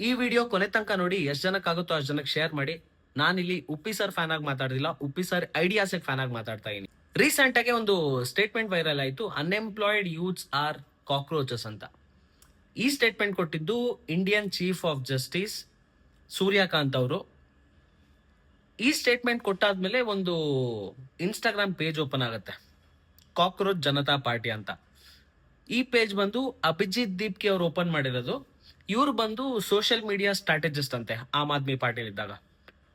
ಈ ವಿಡಿಯೋ ಕೊನೆ ತನಕ ನೋಡಿ, ಎಷ್ಟು ಜನಕ್ಕಾಗುತ್ತೋ ಅಷ್ಟು ಜನಕ್ಕೆ ಶೇರ್ ಮಾಡಿ. ನಾನಿಲ್ಲಿ ಉಪ್ಪಿ ಸರ್ ಫ್ಯಾನ್ ಆಗಿ ಮಾತಾಡ್ತಿಲ್ಲ, ಉಪ್ಪಿ ಸರ್ ಐಡಿಯಾಸ್ ಫ್ಯಾನ್ ಆಗಿ ಮಾತಾಡ್ತಾ ಇದೀನಿ. ರೀಸೆಂಟ್ ಆಗಿ ಒಂದು ಸ್ಟೇಟ್ಮೆಂಟ್ ವೈರಲ್ ಆಯ್ತು, ಅನ್ಎಂಪ್ಲಾಯ್ಡ್ ಯೂತ್ಸ್ ಆರ್ ಕಾಕ್ರೋಚಸ್ ಅಂತ. ಈ ಸ್ಟೇಟ್ಮೆಂಟ್ ಕೊಟ್ಟಿದ್ದು Indian chief of justice Suryakant ಅವರು. ಈ ಸ್ಟೇಟ್ಮೆಂಟ್ ಕೊಟ್ಟಾದ್ಮೇಲೆ ಒಂದು ಇನ್ಸ್ಟಾಗ್ರಾಮ್ ಪೇಜ್ ಓಪನ್ ಆಗುತ್ತೆ, ಕಾಕ್ರೋಚ್ ಜನತಾ ಪಾರ್ಟಿ ಅಂತ. ಈ ಪೇಜ್ ಬಂದು ಅಭಿಜಿತ್ ದೀಪ್ಗೆ ಅವ್ರು ಓಪನ್ ಮಾಡಿರೋದು. ಇವ್ರು ಬಂದು ಸೋಷಿಯಲ್ ಮೀಡಿಯಾ ಸ್ಟ್ರಾಟಜಿಸ್ಟ್ ಅಂತೆ ಆಮ್ ಆದ್ಮಿ ಪಾರ್ಟಿಲಿ ಇದ್ದಾಗ.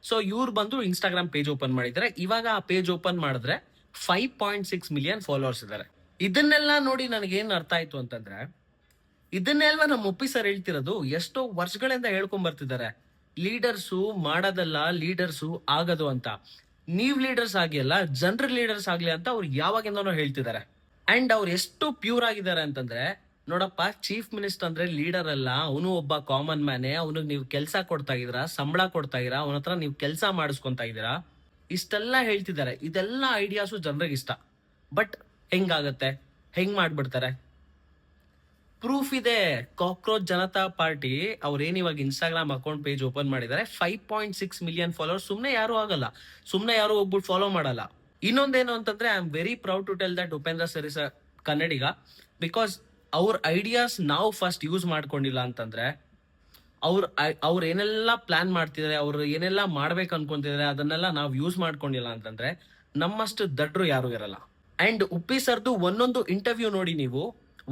ಸೊ ಇವ್ರು ಬಂದು ಇನ್ಸ್ಟಾಗ್ರಾಮ್ ಪೇಜ್ ಓಪನ್ ಮಾಡಿದ್ರೆ, ಇವಾಗ ಆ ಪೇಜ್ ಓಪನ್ ಮಾಡಿದ್ರೆ 5.6 ಮಿಲಿಯನ್ ಫಾಲೋವರ್ಸ್ ಇದ್ದಾರೆ. ಇದನ್ನೆಲ್ಲ ನೋಡಿ ನನಗೇನು ಅರ್ಥ ಆಯ್ತು ಅಂತಂದ್ರೆ, ಇದನ್ನೆಲ್ಲ ನಮ್ಮ ಉಪ್ಪಿ ಸರ್ ಹೇಳ್ತಿರೋದು ಎಷ್ಟೋ ವರ್ಷಗಳಿಂದ ಹೇಳ್ಕೊಂಡ್ ಬರ್ತಿದ್ದಾರೆ. ಲೀಡರ್ಸು ಮಾಡೋದಲ್ಲ, ಲೀಡರ್ಸು ಆಗದು ಅಂತ. ನೀವ್ ಲೀಡರ್ಸ್ ಆಗಿ ಅಲ್ಲ, ಜನರ ಲೀಡರ್ಸ್ ಆಗ್ಲಿ ಅಂತ ಅವ್ರು ಯಾವಾಗಿಂದನೋ ಹೇಳ್ತಿದ್ದಾರೆ. ಅಂಡ್ ಅವ್ರು ಎಷ್ಟು ಪ್ಯೂರ್ ಆಗಿದ್ದಾರೆ ಅಂತಂದ್ರೆ, ನೋಡಪ್ಪ, ಚೀಫ್ ಮಿನಿಸ್ಟರ್ ಅಂದ್ರೆ ಲೀಡರ್ ಅಲ್ಲ, ಅವನು ಒಬ್ಬ ಕಾಮನ್ ಮ್ಯಾನೇ. ಅವನಿಗೆ ನೀವು ಕೆಲಸ ಕೊಡ್ತಾ ಇದೀರಾ, ಸಂಬಳ ಕೊಡ್ತಾ ಇದೀರಾ, ಅವನ ಹತ್ರ ನೀವು ಕೆಲಸ ಮಾಡಿಸ್ಕೊಂತಾ ಇದೀರಾ, ಇಷ್ಟೆಲ್ಲ ಹೇಳ್ತಿದ್ದಾರೆ. ಇದೆಲ್ಲ ಐಡಿಯಾಸು ಜನರಿಗೆ ಇಷ್ಟ. ಬಟ್ ಹೆಂಗಾಗತ್ತೆ, ಹೆಂಗ್ ಮಾಡ್ಬಿಡ್ತಾರೆ? ಪ್ರೂಫ್ ಇದೆ. ಕಾಕ್ರೋಚ್ ಜನತಾ ಪಾರ್ಟಿ ಅವ್ರೇನ್ ಇವಾಗ ಇನ್ಸ್ಟಾಗ್ರಾಮ್ ಅಕೌಂಟ್ ಪೇಜ್ ಓಪನ್ ಮಾಡಿದ್ದಾರೆ, 5.6 ಮಿಲಿಯನ್ ಫಾಲೋವರ್ಸ್. ಸುಮ್ನೆ ಯಾರು ಆಗಲ್ಲ, ಸುಮ್ನೆ ಯಾರು ಹೋಗ್ಬಿಟ್ಟು ಫಾಲೋ ಮಾಡಲ್ಲ. ಇನ್ನೊಂದೇನು ಅಂತಂದ್ರೆ, I am very proud to tell that Upendra sir is a Kannadiga. Because ಅವ್ರ ಐಡಿಯಾಸ್ ನಾವು ಫಸ್ಟ್ ಯೂಸ್ ಮಾಡ್ಕೊಂಡಿಲ್ಲ ಅಂತಂದ್ರೆ, ಅವ್ರು ಏನೆಲ್ಲ ಪ್ಲಾನ್ ಮಾಡ್ತಿದ್ದಾರೆ, ಅವ್ರು ಏನೆಲ್ಲ ಮಾಡ್ಬೇಕು ಅನ್ಕೊಂತಿದ್ದಾರೆ, ಅದನ್ನೆಲ್ಲ ನಾವು ಯೂಸ್ ಮಾಡ್ಕೊಂಡಿಲ್ಲ ಅಂತಂದ್ರೆ ನಮ್ಮಷ್ಟು ದಡ್ರು ಯಾರು ಇರಲ್ಲ. ಅಂಡ್ ಉಪ್ಪಿ ಸರ್ದು ಒಂದೊಂದು ಇಂಟರ್ವ್ಯೂ ನೋಡಿ ನೀವು,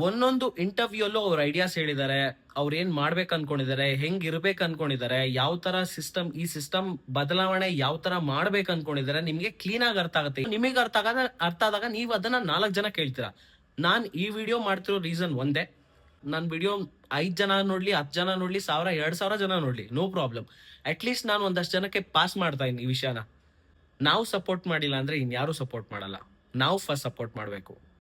ಒಂದೊಂದು ಇಂಟರ್ವ್ಯೂ ಅಲ್ಲೂ ಅವ್ರ ಐಡಿಯಾಸ್ ಹೇಳಿದ್ದಾರೆ, ಅವ್ರು ಏನ್ ಮಾಡ್ಬೇಕು ಅನ್ಕೊಂಡಿದ್ದಾರೆ, ಹೆಂಗ್ ಇರ್ಬೇಕು ಅನ್ಕೊಂಡಿದ್ದಾರೆ, ಯಾವ ತರ ಸಿಸ್ಟಮ್, ಈ ಸಿಸ್ಟಮ್ ಬದಲಾವಣೆ ಯಾವ ತರ ಮಾಡ್ಬೇಕು ಅನ್ಕೊಂಡಿದ್ದಾರೆ, ನಿಮ್ಗೆ ಕ್ಲೀನ್ ಆಗಿ ಅರ್ಥ ಆಗುತ್ತೆ. ನಿಮಗೆ ಅರ್ಥ ಆದಾಗ ನೀವು ಅದನ್ನ 4 ಜನ ಕೇಳ್ತೀರಾ. ನಾನ್ ಈ ವಿಡಿಯೋ ಮಾಡ್ತಿರೋ ರೀಸನ್ ಒಂದೇ, ನನ್ನ ವಿಡಿಯೋ 5 ಜನ ನೋಡ್ಲಿ, 10 ಜನ ನೋಡ್ಲಿ, 1000, 2000 ಜನ ನೋಡ್ಲಿ, ನೋ ಪ್ರಾಬ್ಲಮ್. ಅಟ್ ಲೀಸ್ಟ್ ನಾನು ಒಂದಷ್ಟು ಜನಕ್ಕೆ ಪಾಸ್ ಮಾಡ್ತಾ ಇದ್ದೀನಿ ಈ ವಿಷಯನ. ನಾವು ಸಪೋರ್ಟ್ ಮಾಡಿಲ್ಲ ಅಂದ್ರೆ ಇನ್ಯಾರು ಸಪೋರ್ಟ್ ಮಾಡಲ್ಲ. ನಾವು ಫಸ್ಟ್ ಸಪೋರ್ಟ್ ಮಾಡಬೇಕು.